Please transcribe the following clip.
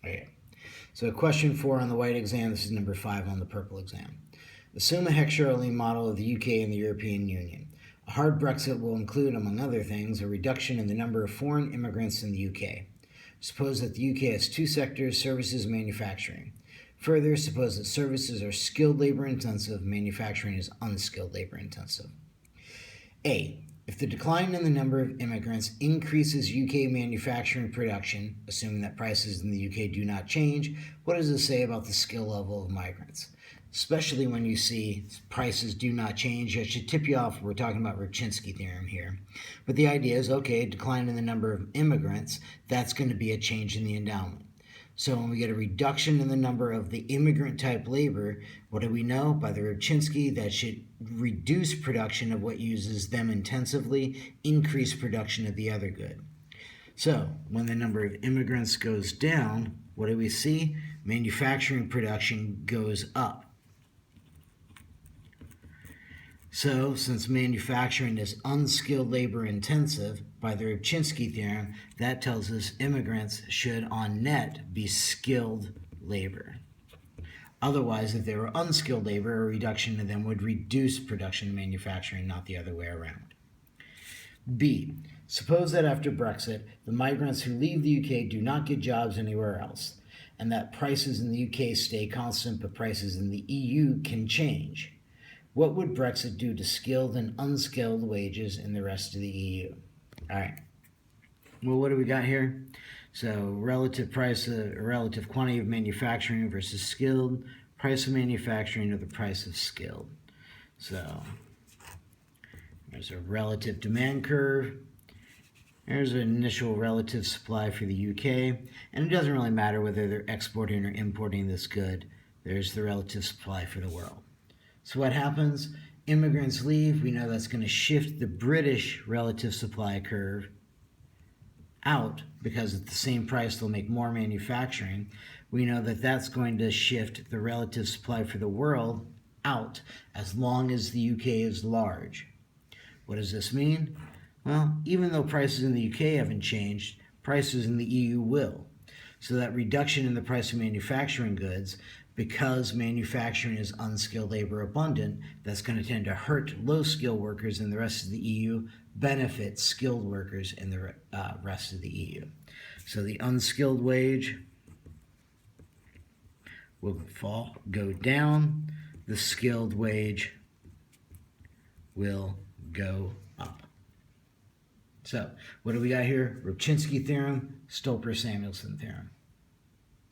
Okay. So question 4 on the white exam, this is number 5 on the purple exam. Assume a Hecksher-Ohlin model of the UK and the European Union. A hard Brexit will include, among other things, a reduction in the number of foreign immigrants in the UK. Suppose that the UK has two sectors, services and manufacturing. Further, suppose that services are skilled labor intensive, manufacturing is unskilled labor intensive. A. If the decline in the number of immigrants increases UK manufacturing production, assuming that prices in the UK do not change, what does this say about the skill level of migrants? Especially when you see prices do not change, that should tip you off. We're talking about Ripchinsky theorem here. But the idea is, okay, decline in the number of immigrants, that's going to be a change in the endowment. So when we get a reduction in the number of the immigrant-type labor, what do we know? By the Ripchinsky, that should reduce production of what uses them intensively, increase production of the other good. So when the number of immigrants goes down, what do we see? Manufacturing production goes up. So, since manufacturing is unskilled labor intensive, by the Ripchinsky theorem, that tells us immigrants should on net be skilled labor. Otherwise, if they were unskilled labor, a reduction to them would reduce production and manufacturing, not the other way around. B. Suppose that after Brexit, the migrants who leave the UK do not get jobs anywhere else, and that prices in the UK stay constant, but prices in the EU can change. What would Brexit do to skilled and unskilled wages in the rest of the EU? All right. Well, what do we got here? So relative quantity of manufacturing versus skilled, price of manufacturing or the price of skilled. So there's a relative demand curve. There's an initial relative supply for the UK. And it doesn't really matter whether they're exporting or importing this good. There's the relative supply for the world. So what happens? Immigrants leave. We know that's going to shift the British relative supply curve out because at the same price they'll make more manufacturing. We know that that's going to shift the relative supply for the world out as long as the UK is large. What does this mean? Well, even though prices in the UK haven't changed, prices in the EU will. So that reduction in the price of manufacturing goods, because manufacturing is unskilled labor abundant, that's going to tend to hurt low-skilled workers in the rest of the EU, benefit skilled workers in the rest of the EU. So the unskilled wage will go down, the skilled wage will go up. So what do we got here? Ripchinsky theorem, Stolper-Samuelson theorem.